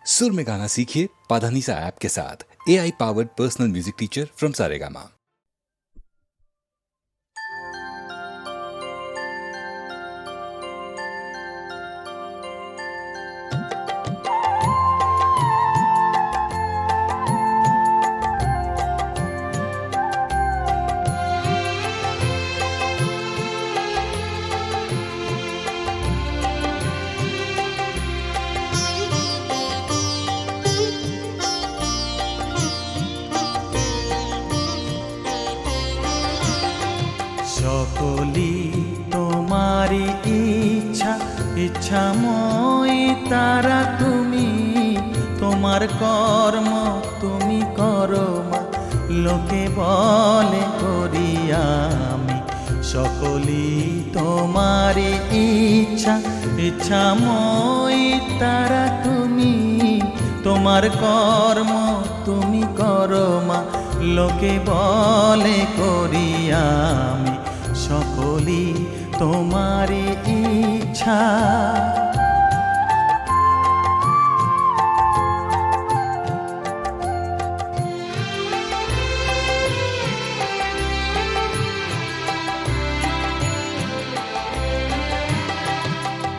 सुर में गाना सीखिए पाधानीसा ऐप के साथ। AI powered personal music teacher from Saregama. সকলি তোমারি ইচ্ছা ইচ্ছাময়ী তারা তুমি, তোমার কর্ম তুমি করো মা, লোকে বলে করি আমি। সকলি তোমারি ইচ্ছা ইচ্ছাময়ী তারা তুমি, তোমার কর্ম তুমি করো মা, লোকে বলে করি আমি। সকলি তোমারি ইচ্ছা।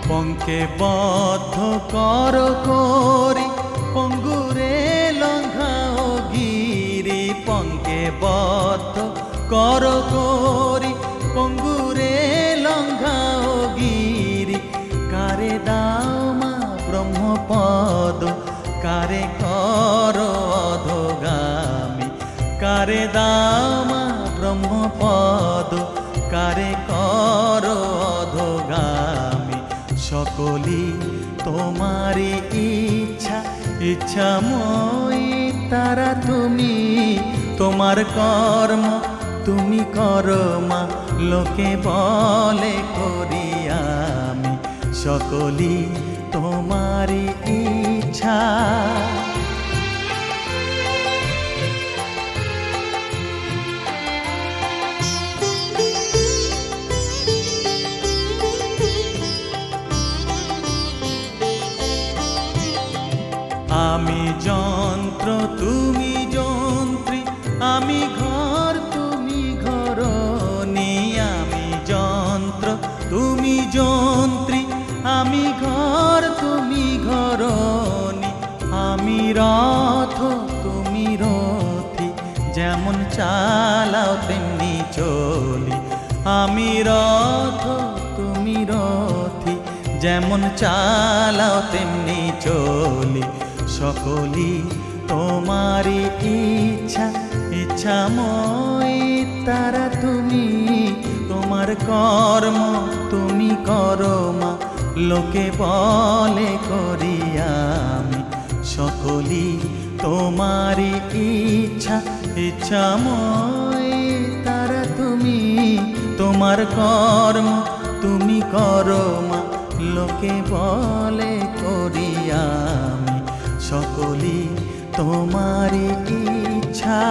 পঙ্কে বদ্ধ কর করি পঙ্গুরে লঙ্ঘাও গিরি, পঙ্কে বদ্ধ কর করি পঙ্গুরে লঙ্ঘাও গিরি। কারে দাও মা ব্রহ্মপদ, কারে কর অধোগামী, কারে দাও মা ব্রহ্মপদ, কারে কর অধোগামী। সকলি তোমারি ইচ্ছা ইচ্ছাময়ী তারা তুমি, তোমার কর্ম তুমি করো মা, লোকে বলে করি আমি। সকলি তোমারি ইচ্ছা। আমি যন্ত্র তুমি যন্ত্রী, আমি ঘর তুমি ঘরণী। আমি যন্ত্র তুমি যন্ত্রী, আমি ঘর তুমি ঘরণী। আমি রথ তুমি রথী, যেমন চালাও তেমনি চলি। আমি রথ তুমি রথী, যেমন চালাও তেমনি চলি। সকলি তোমারি ইচ্ছা ইচ্ছাময়ী তারা তুমি, তোমার কর্ম তুমি করো মা, লোকে বলে করি আমি। সকলি তোমারি ইচ্ছা ইচ্ছাময়ী তারা তুমি, তোমার কর্ম তুমি করো মা, লোকে বলে করি আমি। সকলি তোমারি ইচ্ছা।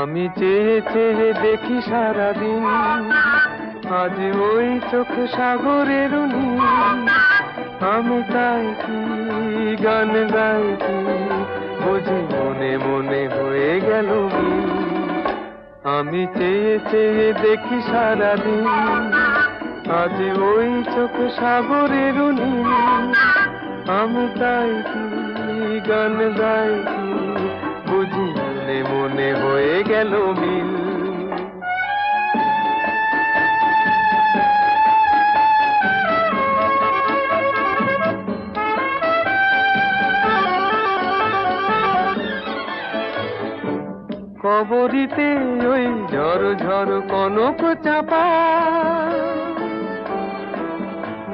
আমি চেয়ে চেয়ে দেখি সারাদিন, আজ ওই চোখ সাগরের নীল। আমি তাই কি গান গাই কি, বুঝি মনে মনে হয়ে গেল মিল। আমি চেয়ে চেয়ে দেখি সারাদিন, আজ ওই চোখ সাগরের নীল। আমি তাই কি গান গাই কি, বুঝি মনে মনে হয়ে গেল মিল। কবরিতে ওই ঝড় ঝড় কনক চাপা,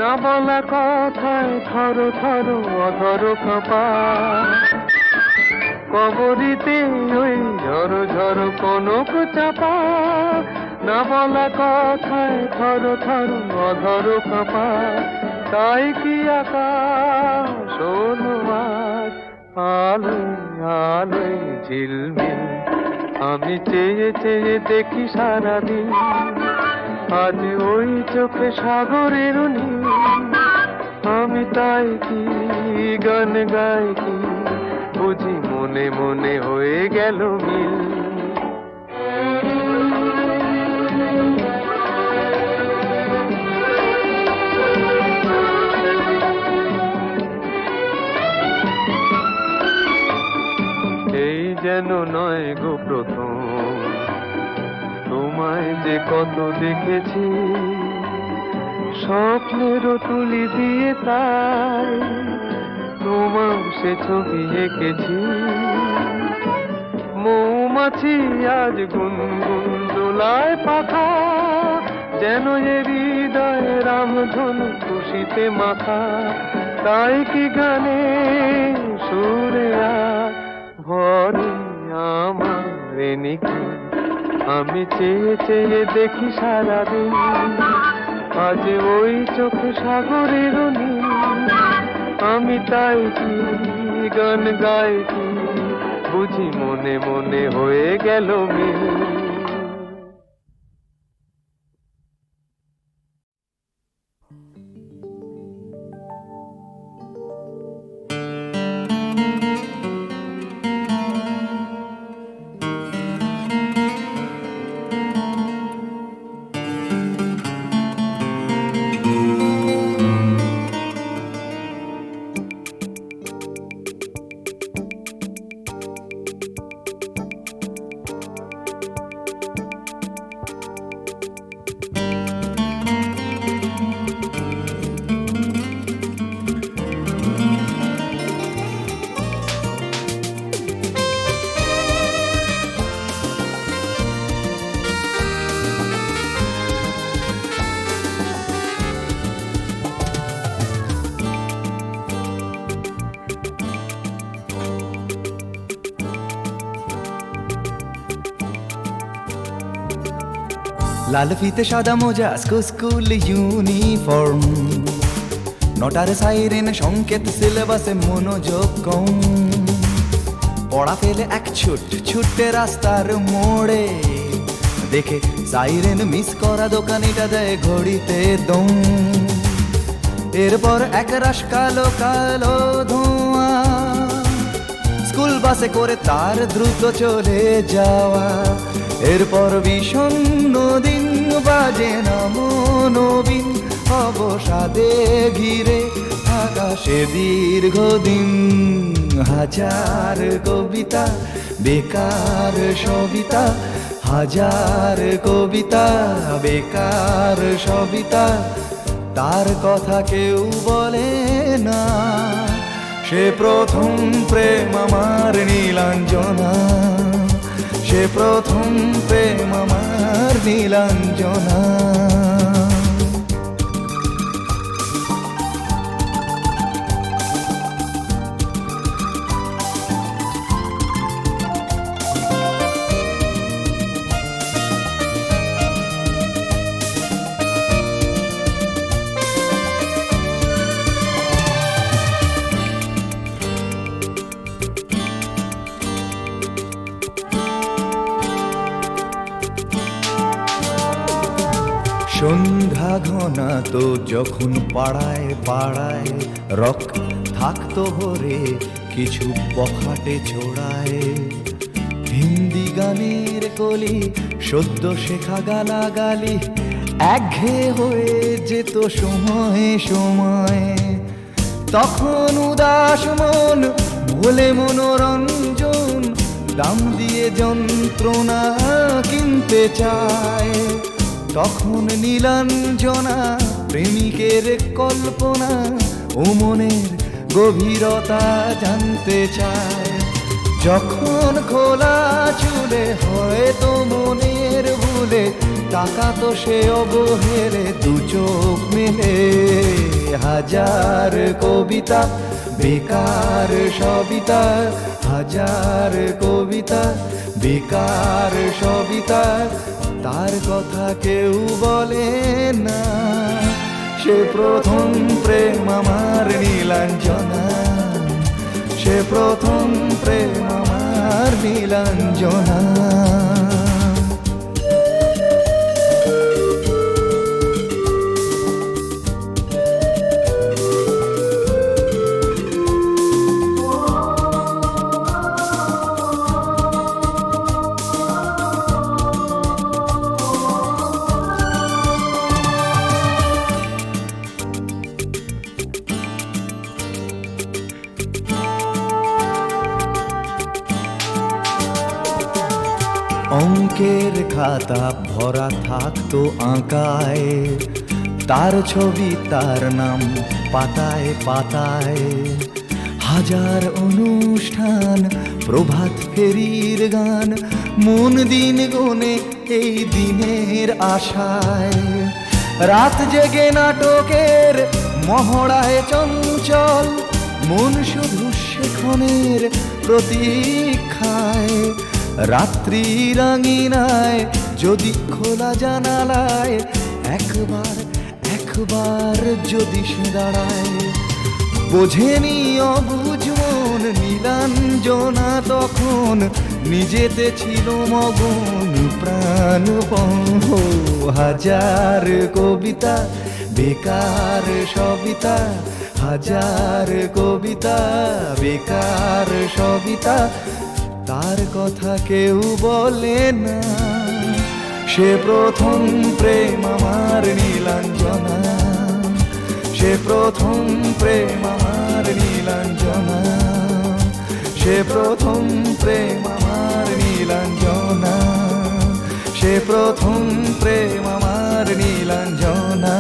না বলা কথায় থর থর অধর কাঁপা। কবরিতে ওই ঝড় ঝড় কনক চাপা, না বলা কথায় থর থর অধর কাঁপা। তাই কি আকাশ হলো আজ আলোয় আলোয় ঝিলমিল, আমি চেয়ে চেয়ে দেখি সারাদিন, আজ ওই চোখে সাগরের নীল। আমি তাই কি গান গাই কি, বুঝি মনে মনে হয়ে গেল মিল। এই যেন নয় গো প্রথম, তোমায় যে কত দেখেছি, স্বপ্নেরও তুলি দিয়ে তাই তোমার সে ছবি এঁকেছি। মৌমাছি আজ গুনগুন দোলায় পাখা, যেন এ হৃদয় রামধনু খুশিতে মাথা। তাই কি গানে সুরে আজ ভরে আমার নিকি, আমি চেয়ে চেয়ে দেখি সারাদিন, আজ ওই চোখ সাগরের নীল। আমি তাই কি গান গাই কি, বুঝি মনে মনে হয়ে গেল মিল। লাল ফিতে সাদা মোজা স্কুল ইউনিফর্ম, নটার সাইরেন সংকেত সিলেবাসে মনোযোগ কম। পড়া ফেলে এক ছুটে রাস্তার মোড়ে, দেখে সাইরেন মিস করা দোকানিটা দেয় ঘড়িতে দম। এরপর এক রাশ কালো কালো ধোঁয়া, স্কুল বাসে করে তার দ্রুত চলে যাওয়া। এরপর বিষণ্ণ দিন বাজে না মনোবিন, অবসাদে ঘিরে আকাশে দীর্ঘদিন। হাজার কবিতা বেকার সবিতা, হাজার কবিতা বেকার সবিতা, তার কথা কেউ বলে না। সে প্রথম প্রেম আমার নীলাঞ্জনা, সে প্রথম প্রেম আমার নীলাঞ্জনা। সন্ধ্যা ঘনা তো যখন পাড়ায় পাড়ায় রক থাকতো ভরে কিছু বখাটে ছোড়ায়। হিন্দি গানের কলি সদ্য শেখা গালাগালি একঘেয়ে হয়ে যেত সময়ে সময়ে। তখন উদাস মন ভোলে মনোরঞ্জন, দাম দিয়ে যন্ত্রণা কিনতে চায়। তখন নীলাঞ্জনা প্রেমিকের কল্পনা ও মনের গভীরতা জানতে চায়। যখন খোলা চুলে হয়তো মনের ভুলে টাকা তো সে অবহেলে দু চোখ মেলে হাজার কবিতা বেকার সবিতা হাজার কবিতা বেকার সবিতা তার কথা কেউ বলে না সে প্রথম প্রেম আমার নীলাঞ্জনা সে প্রথম প্রেম আমার নীলাঞ্জনা অঙ্কের খাতা ভরা থাকতো আঁকায় তার ছবি তার নাম পাতায় পাতায় হাজার অনুষ্ঠান প্রভাত ফেরির গান মন দিন গুনে এই দিনের আশায় রাত জেগে নাটকের মহড়ায় চঞ্চল মন শুধু সেক্ষণের প্রতীক্ষায় রাত্রি রাঙিনায় যদি খোলা জানালায় একবার একবার যদি সে দাঁড়ায় বোঝেনি অবুঝ মন নীলাঞ্জনা তখন নিজেতে ছিল মগন প্রাণপণ হাজার কবিতা বেকার সবিতা হাজার কবিতা বেকার সবিতা তার কথা কেউ বলে না সে প্রথম প্রেম আমার নীলাঞ্জনা সে প্রথম প্রেম আমার নীলাঞ্জনা সে প্রথম প্রেম আমার নীলাঞ্জনা সে প্রথম প্রেম আমার নীলাঞ্জনা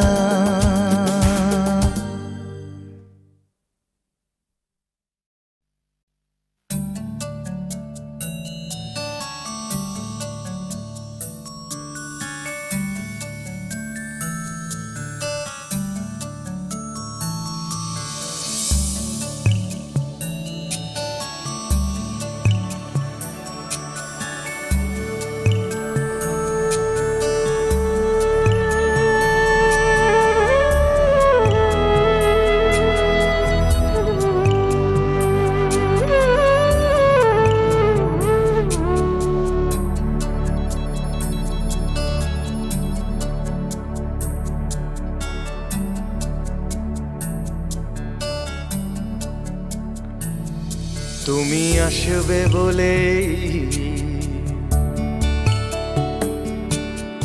তুমি আসবে বলেই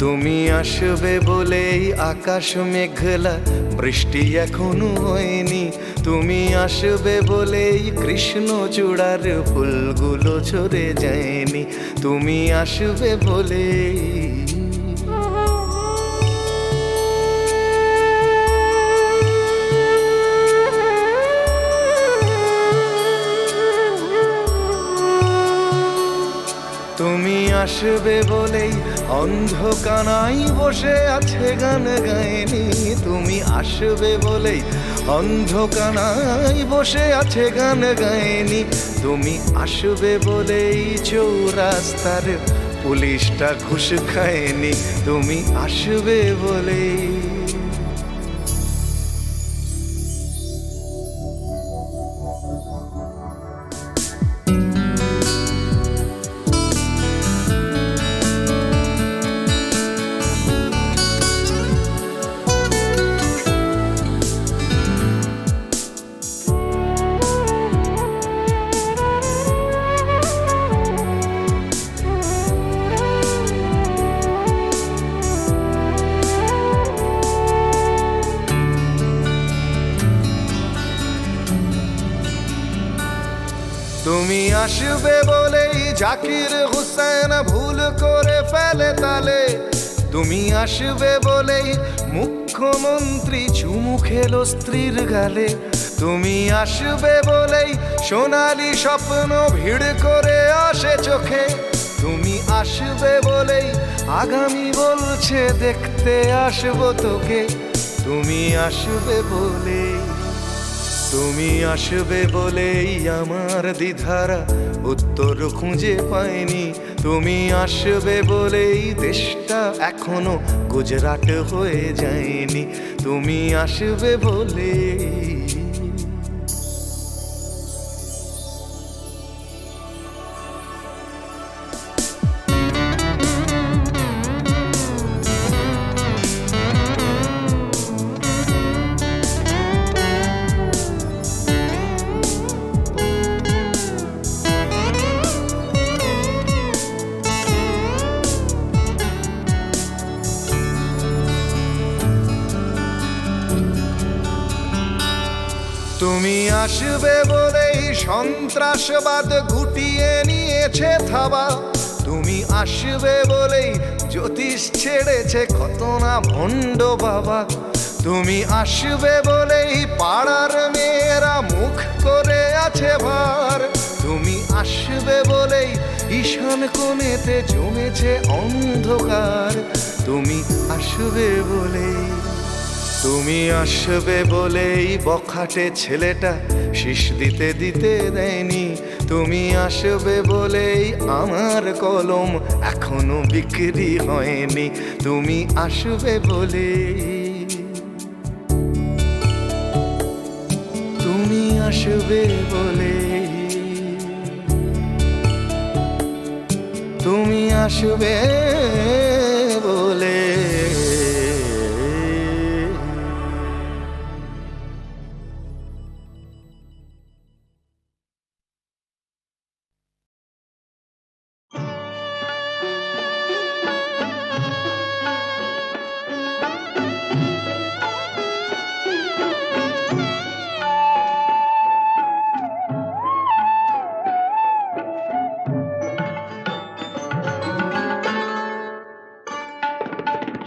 তুমি আসবে বলেই আকাশ মেঘলা বৃষ্টি এখনো হয়নি তুমি আসবে বলেই কৃষ্ণ চূড়ার ফুলগুলো ঝরে যায়নি তুমি আসবে বলেই তুমি আসবে বলেই অন্ধকানাই বসে আছে গান গায়নি তুমি আসবে বলেই অন্ধকানাই বসে আছে গান গায়নি তুমি আসবে বলেই চৌরাস্তার পুলিশটা ঘুষ খায়নি তুমি আসবে বলেই তুমি আসবে বলেই জাকির হুসেন ভুল করে ফেলে তালে তুমি আসবে বলেই মুখ্যমন্ত্রী চুমু খেলো স্ত্রীর গালে তুমি আসবে বলেই সোনালি স্বপ্ন ভিড় করে আসে চোখে, তুমি আসবে বলেই আগামী বলছে দেখতে আসবো তোকে, তুমি আসবে বলেই, তুমি আসবে বলেই আমার দ্বিধারা উত্তর খুঁজে পাইনি, তুমি আসবে বলেই দেশটা এখনো গুজরাট হয়ে যায়নি, তুমি আসবে বলেই। তুমি আসবে বলেই সন্ত্রাসবাদ গুটিয়ে নিয়েছে থাবা, তুমি আসবে বলেই জ্যোতিষ ছেড়েছে কত না ভণ্ড বাবা, তুমি আসবে বলেই পাড়ার মেয়েরা মুখ করে আছে ভার, তুমি আসবে বলেই ঈশান কোণেতে জমেছে অন্ধকার, তুমি আসবে বলেই, তুমি আসবে বলেই বখাটে ছেলেটা শীষ দিতে দিতে দেয়নি, তুমি আসবে বলেই আমার কলম এখনো বিক্রি হয়নি, তুমি আসবে বলেই, তুমি আসবে বলেই, তুমি আসবে বলে।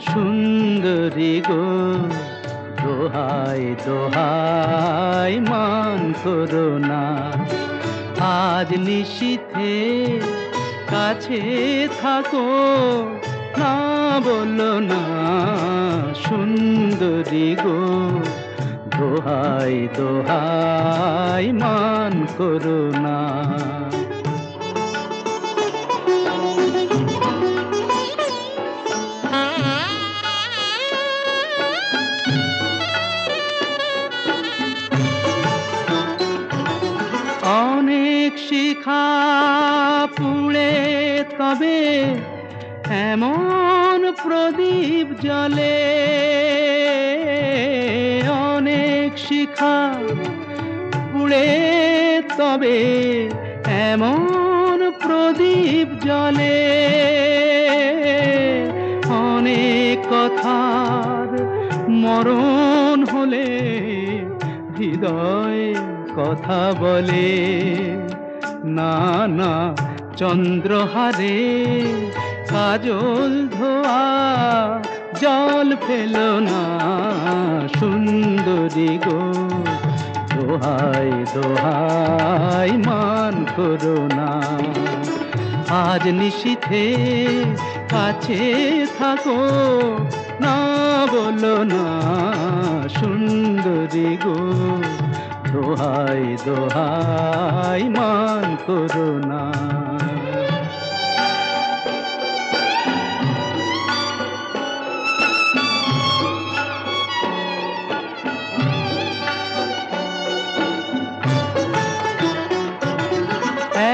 সুন্দরী গো দোহাই দোহাই মান করো না, আজ নিশীথে কাছে থাকো না বলো না, সুন্দরী গো দোহাই দোহাই মান করো না। অনেক শিখা পুড়ে তবে এমন প্রদীপ জ্বলে, অনেক শিখা পুড়ে তবে এমন প্রদীপ জ্বলে, অনেক কথার মরণ হলে হৃদয় কথা বলে, না না চন্দ্রহারে কাজল ধোয়া জল ফেলো না, সুন্দরী গো দোহাই দোহাই মান করো না, আজ নিশীথে কাছে থাকো না বলো না, সুন্দরী গো দোহাই দোহাই মান করো না।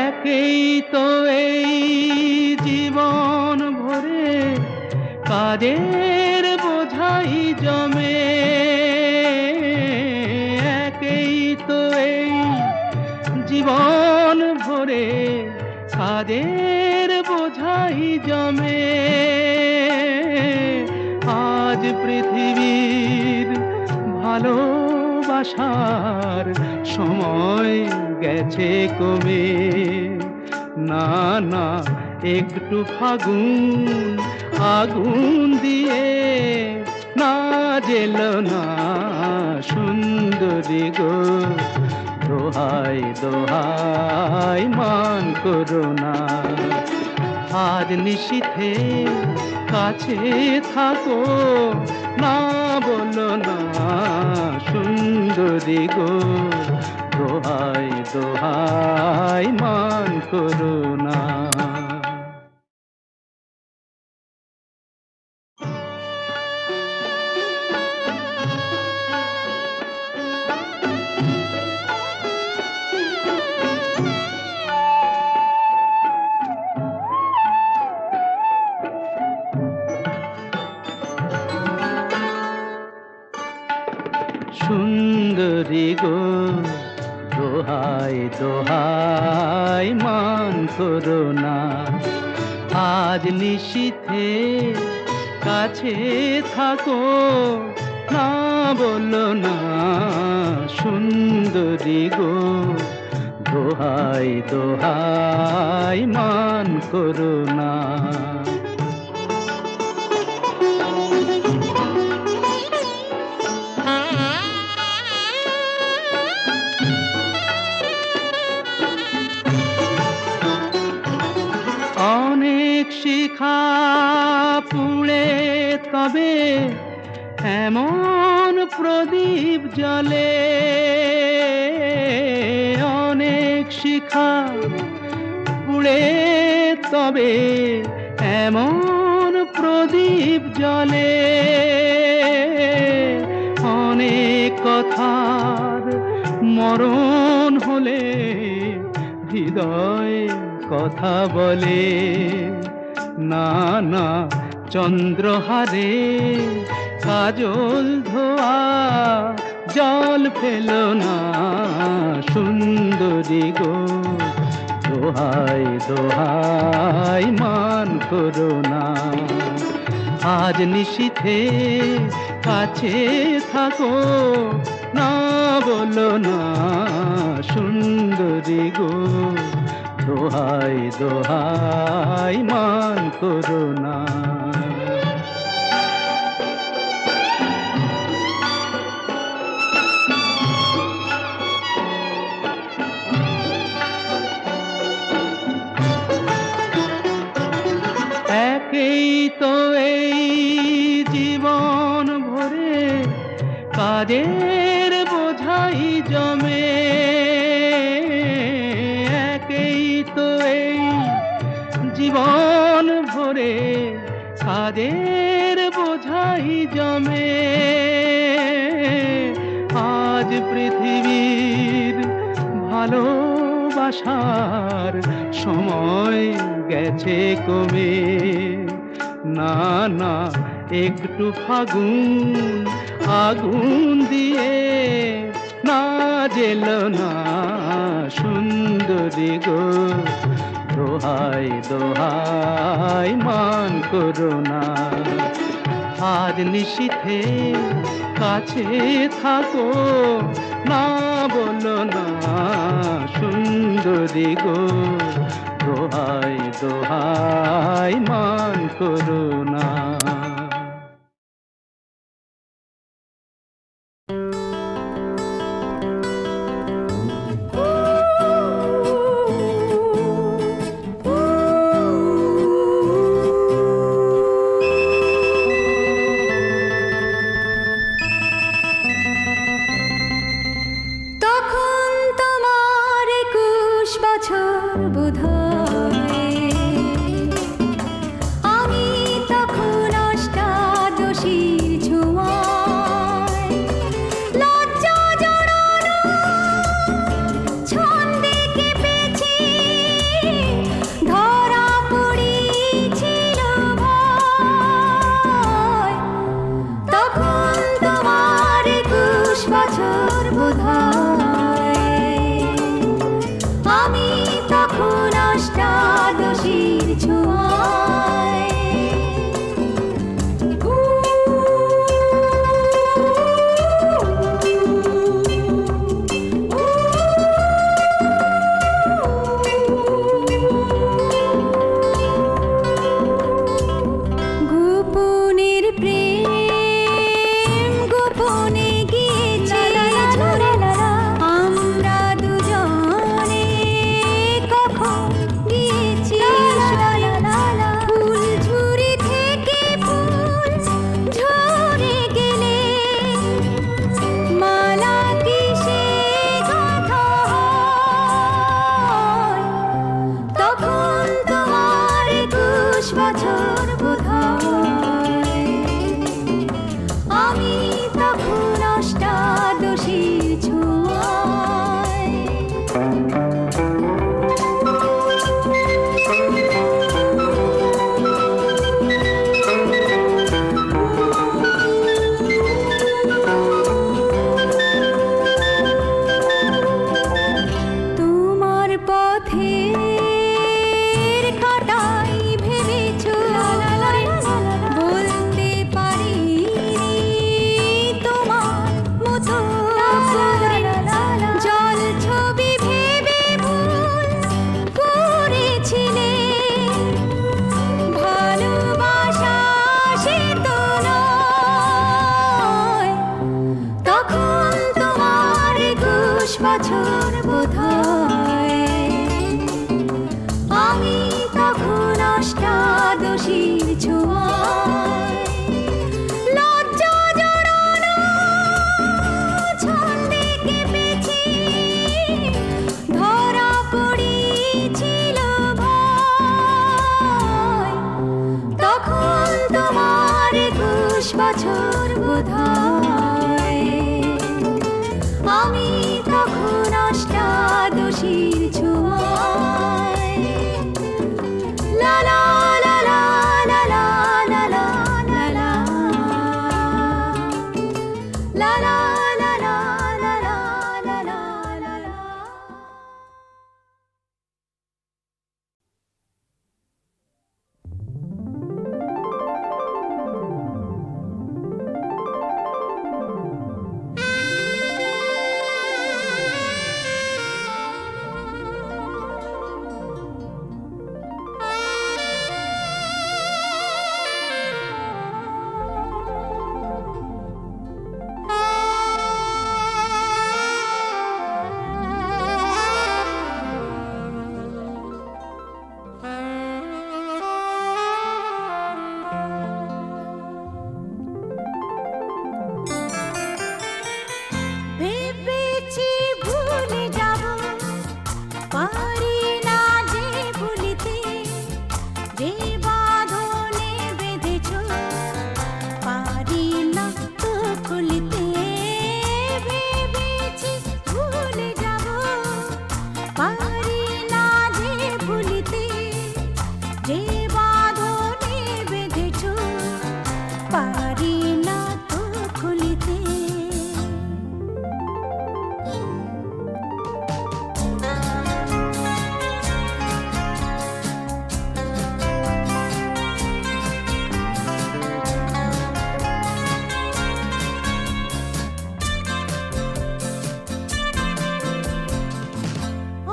একেই তো এই জীবন ভরে কাজের বোঝাই জমে, একেই তো এই জীবন ভরে কাজের বোঝাই জমে, আজ পৃথিবীর ভালোবাসার সময় গেছে কমে, না না একটু ফাগুন আগুন দিয়ে না জেল না সুন্দরী গো, দোহাই দোহাই মান করো না। আজ নিশীথে কাছে থাকো, না বলো না সুন্দরী গো, দোহাই দোহাই মান করো না। সুন্দরী গো, দোহাই দোহাই মান করো না। আজ নিশীথে কাছে থাকো, না বলো না সুন্দরী গো, দোহাই দোহাই মান করো না। অনেক শিখা পুড়ে তবে এমন প্রদীপ জ্বলে, অনেক শিখা পুড়ে তবে এমন প্রদীপ জ্বলে, অনেক কথার মরণ হলে হৃদয় কথা বলে, না না চন্দ্রহারে কাজল ধোয়া জল ফেলো না সুন্দরী গো, দোহাই দোহাই মান করো না। আজ নিশীথে কাছে থাকো, না বলো না সুন্দরী গো, দোহাই দোহাই মান করো না। একেই তো এই জীবন ভরে কাজের বোঝাই জমে, একেই তো এই জীবন ভরে কাজের বোঝাই জমে। আজ পৃথিবীর ভালোবাসার সময় গেছে কমে, না না একটু ফাগুন আগুন দিয়ে না জেল না সুন্দরী গো, দোহাই দোহাই মান করো না। আজ নিশীথে কাছে থাকো, না বলো না সুন্দরী গো, দোহাই দোহাই মান করো না। তখন তোমার 21 বছর বোধহয়, আমি তখন অষ্টাদশীর ছোঁয়ায়, লজ্জা জড়ানো ছন্দে কেঁপেছি, ধরা পড়েছিল ভয়। তখন তোমার 21 বছর বোধহয়, আমি তখন অষ্টাদশীর ছোঁয়ায়। গোপনের প্রেম বছর বোধহয় আমি তখন অষ্টাদশীর ছোঁয়ায়। তোমার পথের কাঁটাই ভেবেছো বলতে পারি তোমার মতো জল ছবি ভেবে ভুল করেছিলে ভালোবাসা সে তো নয়। তখন তোমার 21 বছর বোধহয় আমি তখন অষ্টাদশীর ছোঁয়ায়। লজ্জা জড়ানো ছন্দে কেঁপেছি ধরা পড়েছিল ভয়। তখন তোমার 21 বছর বোধহয় আমি তখন অষ্টাদশীর ছোঁয়ায়। লা লা লা লা লা লা লা লা লা লা। লা লা লা লা লা লা লা লা লা লা। ভেবেছি ভুলে যাব পারি না যে ভুলিতে যে বাঁধনে বেঁধেছ পারি না তো খুলিতে। ভেবেছি ভুলে যাব পারি না যে ভুলিতে যে বাঁধনে বেঁধেছ পারি না তো খুলিতে।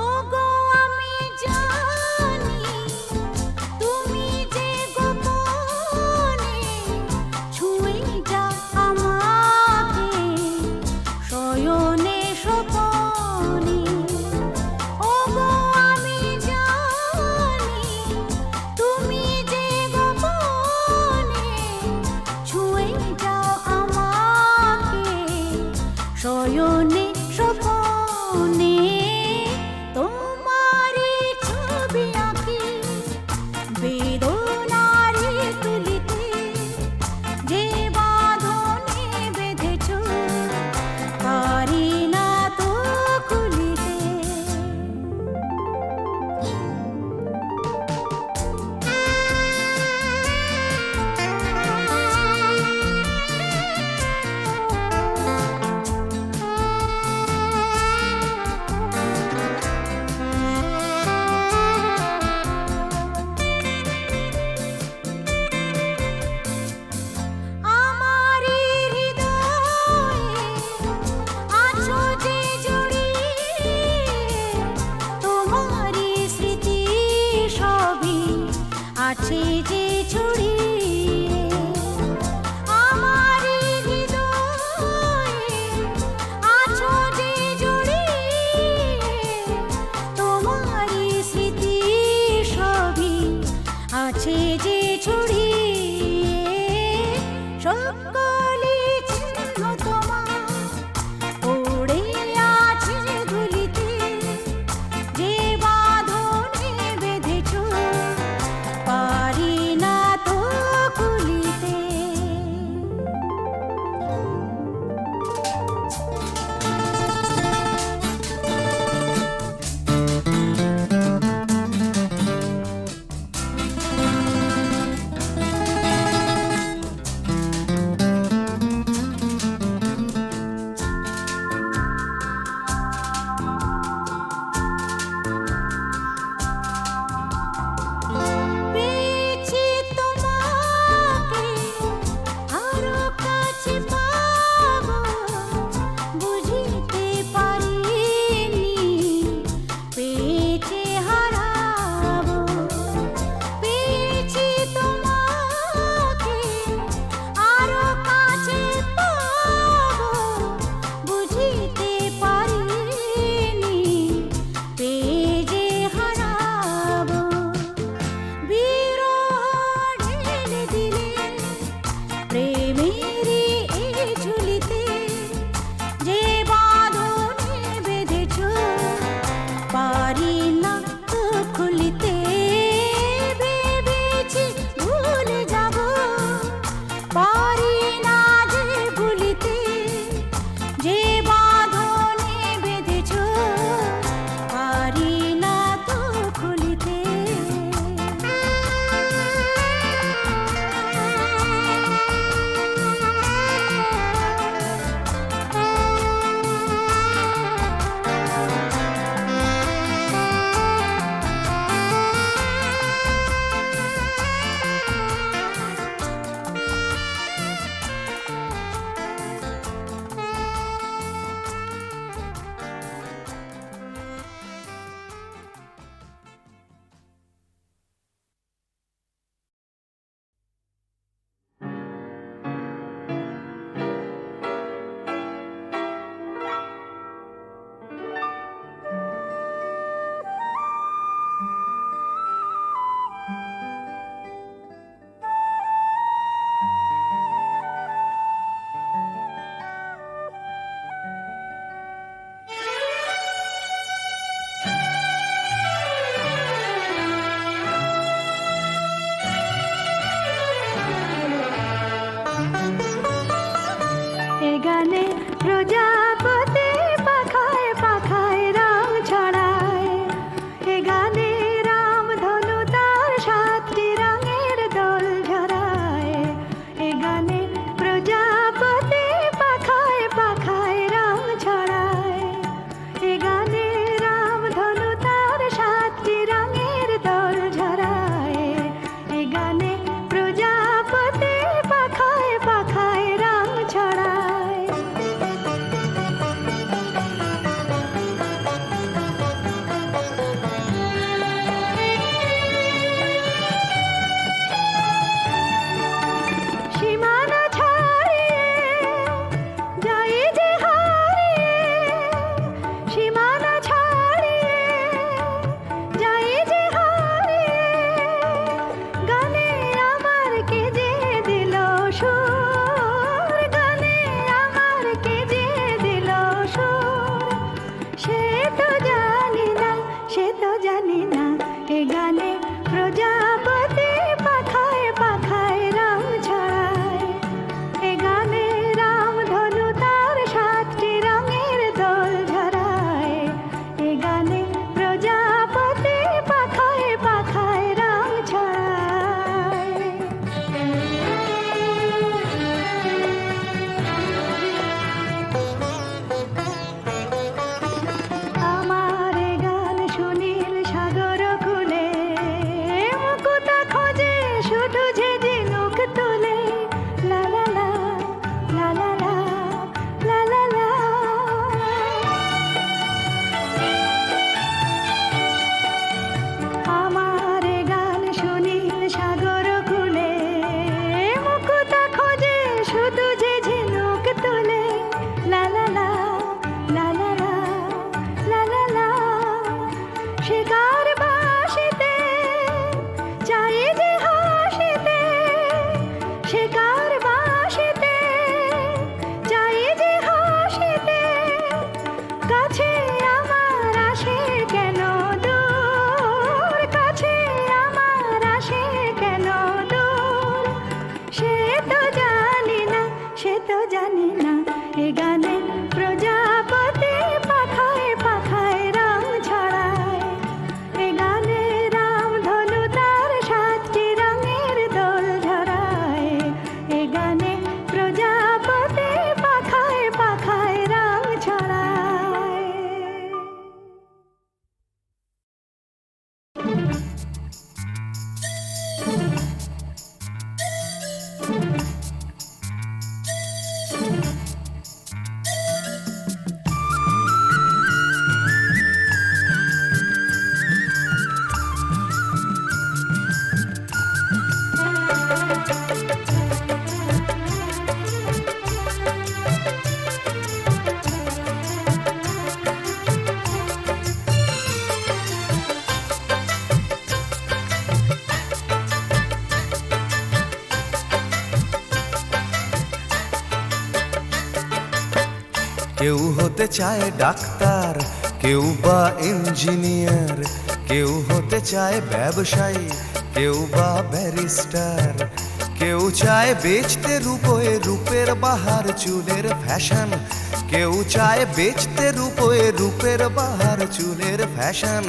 ওগো আমি জানি তুমি যে গোপনে ছুঁয়ে যাও আমাকে শয়নে স্বপনে। ওগো আমি জানি তুমি যে গোপনে ছুঁয়ে যাও আমাকে শয়নে স্বপনে। তোমারই ছবি আঁকি বেদনারে তুলিতে যে বাঁধনে বেঁধেছ পারি না তো খুলিতে। আমারই হৃদয়ে আছো যে জড়িয়ে তোমারই স্মৃতি সবই আছে যে ছড়িয়ে। আমারই হৃদয়ে আছো যে জড়িয়ে তোমারই স্মৃতি সবই আছে যে ছড়িয়ে। সকলি চিহ্ন তোমার পড়ে আছে ধুলিতে যে বাঁধনে বেঁধেছ পারি কেউ হতে চায় ডাক্তার, কেউ বা ইঞ্জিনিয়ার, কেউ হতে চায় ব্যবসায়ী, কেউ বা ব্যারিস্টার, কেউ চায় বেচতে রূপোয় রূপের বাহার চুলের ফ্যাশন, কেউ চায় বেচতে রূপোয় রূপের বাহার চুলের ফ্যাশন।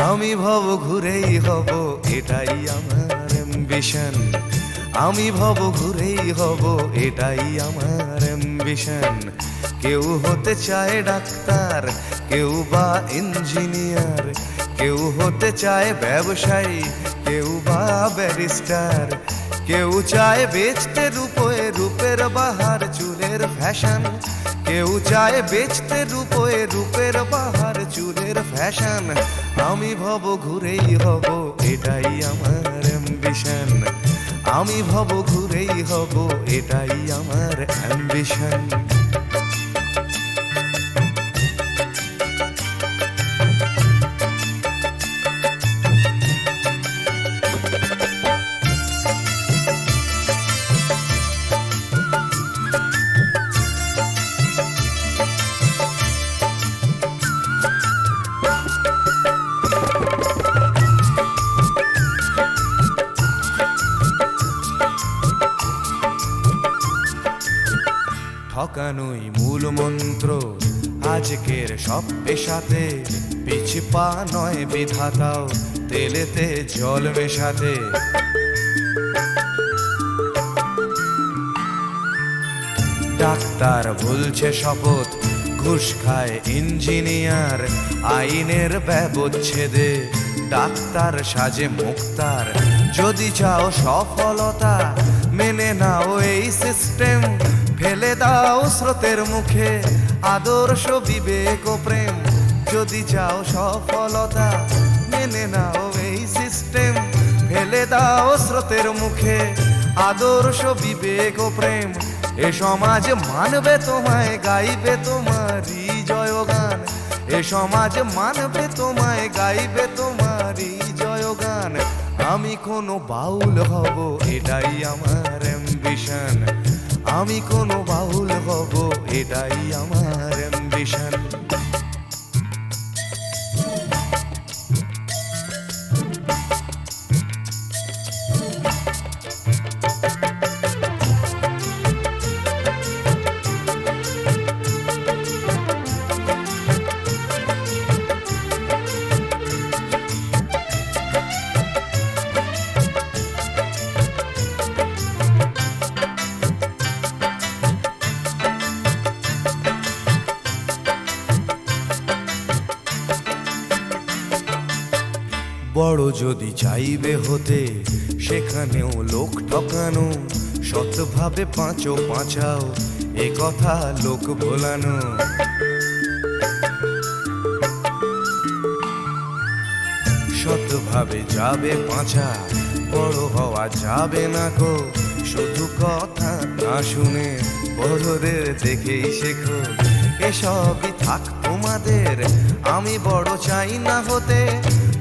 আমি ভব ঘুরেই হব, এটাই আমার অ্যাম্বিশন। আমি ভব ঘুরেই হব, এটাই আমার অ্যাম্বিশন। কেউ হতে চায় ডাক্তার, কেউ বা ইঞ্জিনিয়ার, কেউ হতে চায় ব্যবসায়ী, কেউ বা ব্যারিস্টার, কেউ চায় বেচতে রূপোয় রূপের বাহার চুলের ফ্যাশন, কেউ চায় বেচতে রূপোয় রূপের বাহার চুলের ফ্যাশন। আমি ভব ঘুরেই হব, এটাই আমার অ্যাম্বিশন। আমি ভব ঘুরেই হব, এটাই আমার অ্যাম্বিশন। ঠকানোই মূল মন্ত্র আজকের সব পেশাতে, পিছ পা নয় বিধাতাও তেলেতে জল মেশাতে। ডাক্তার বলছে শপথ, ঘুষ খায় ইঞ্জিনিয়ার, আইনের ব্যবচ্ছেদে ডাক্তার সাজে মুক্তার। যদি চাও সফলতা মেনে নাও এই সিস্টেম, ফেলে দাও স্রোতের মুখে আদর্শ বিবেক ও প্রেম। যদি চাও সফলতা মেনে নাও এই সিস্টেম, ফেলে দাও স্রোতের মুখে আদর্শ বিবেক ও প্রেম। এ সমাজ মানবে তোমায়, গাইবে তোমারই জয়গান। এ সমাজ মানবে তোমায়, গাইবে তোমারই জয়গান। আমি কোনো বাউল হব, এটাই আমার অ্যাম্বিশন। আমি কোনো বাউল হব, এটাই আমার অ্যাম্বিশন। বড় যদি চাইবে হতে, সেখানেও লোক ঠকানো, সৎভাবে পাঁচো পাঁচাও, এ কথা লোক ভোলানো। সৎভাবে যাবে পাঁচা, বড় হওয়া যাবে না গো। শুধু কথা না শুনে বড়দের দেখেই শেখো। এসবই থাক তোমাদের, আমি বড় চাই না হতে।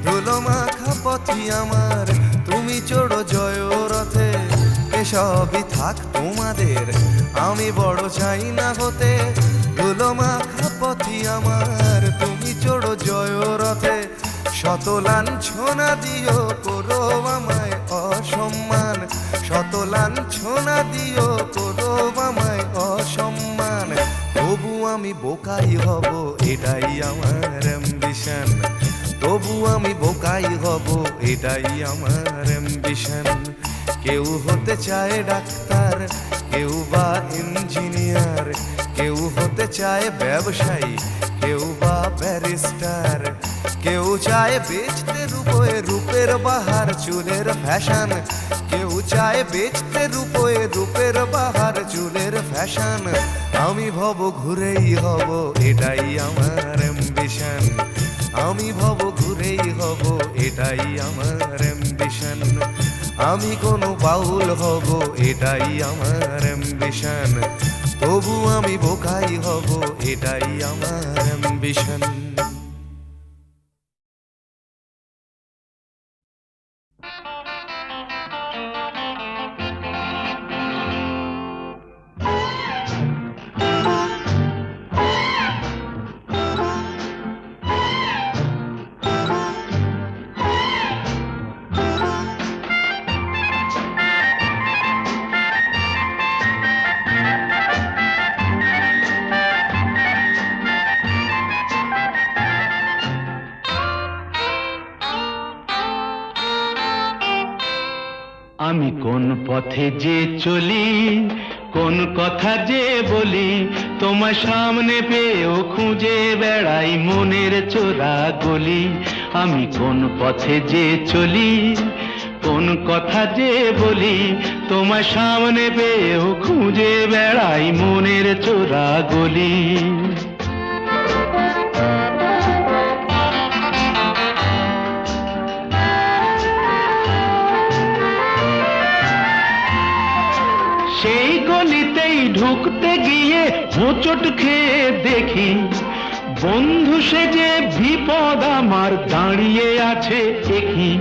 ধুলো মাখা পথি আমার, তুমি চড়ো জয় রথে। এসবই থাক তোমাদের, আমি বড় চাই না হতে। ধুলো মাখা পথি আমার, তুমি চড়ো জয় রথে। শত লাঞ্ছনা দিও করো আমায় অসম্মান, শত লাঞ্ছনা দিও করো আমায় অসম্মান। তবু আমি বোকাই হব, এটাই আমার অ্যাম্বিশন। তবু আমি বোকাই হব, এটাই আমার অ্যাম্বিশন। কেউ হতে চায় ডাক্তার, কেউ বা ইঞ্জিনিয়ার, কেউ হতে চায় ব্যবসায়ী, কেউ বা ব্যারিস্টার, কেউ চায় বেচতে রূপোয় রূপের বাহার চুলের ফ্যাশন, কেউ চায় বেচতে রূপোয় রূপের বাহার চুলের ফ্যাশন। আমি ভব ঘুরেই হব, এটাই আমার অ্যাম্বিশন। আমি ভব ঘুরেই হব, এটাই আমার অ্যাম্বিশন। আমি কোনো বাউল হব, এটাই আমার অ্যাম্বিশন। তবু আমি বোকাই হব, এটাই আমার অ্যাম্বিশন। আমি কোন পথে যে চলি, কোন কথা যে বলি, তোমার সামনে পেয়েও খুঁজে বেড়াই মনের চোরা গলি। আমি কোন পথে যে চলি, কোন কথা যে বলি, তোমার সামনে পেয়েও খুঁজে বেড়াই মনের চোরা গলি। সেই গলিতেই ঢুকতে গিয়ে হোঁচট খেয়ে দেখি, বন্ধু সেজে বিপদ আমার দাঁড়িয়ে আছে একই।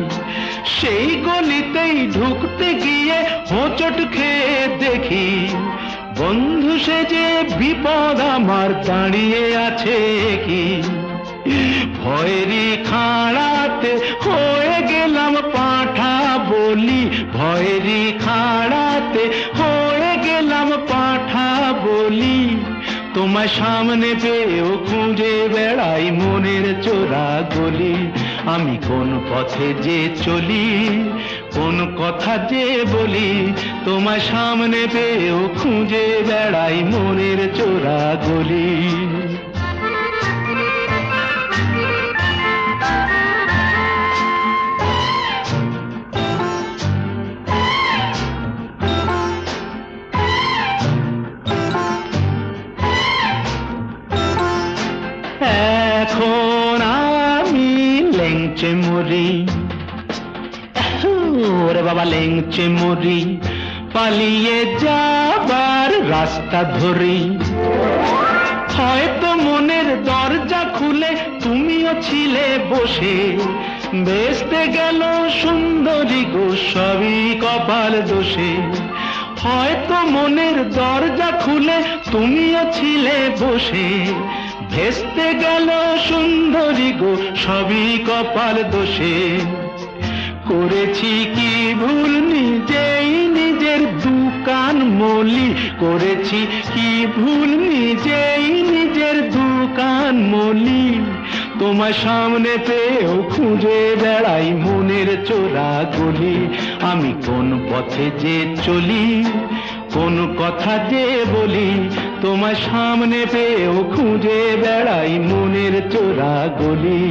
সেই গলিতেই ঢুকতে গিয়ে হোঁচট খেয়ে দেখি, বন্ধু সেজে বিপদ আমার দাঁড়িয়ে আছে কি। ভয়েরই খাড়াতে হয়ে গেলাম পাঁঠা বলি, ভয়েরই খাড়াতে হয়ে গেলাম পাঁঠা বলি। তোমার সামনে পেয়েও খুঁজে বেড়াই মনের চোরা গলি। আমি কোন পথে যে চলি, কোন কথা যে বলি, তোমার সামনে পেয়েও খুঁজে বেড়াই মনের চোরা গলি। এখন আমি লেংচে মরি, ওরে বাবা লেংচে মরি, পালিয়ে যাবার রাস্তা ধরি। হয়তো মনের দরজা খুলে তুমিও ছিলে বসে, বেসতে গেল সুন্দরী গো সবই কপাল দোষে। হয়তো মনের দরজা খুলে তুমিও ছিলে বসে, ভেস্তে গেল সুন্দরী গো সবই কপাল দোষে। করেছি কি ভুল নিজেই নিজের দুকান মলি, করেছি কি ভুল নিজেই নিজের দুকান মলি। তোমার সামনে পেয়েও খুঁজে বেড়াই মনের চোরা গলি। আমি কোন পথে যে চলি, কোন কথা যে বলি, তোমার সামনে পেয়েও খুঁজে বেড়াই মনের চোরা গলি।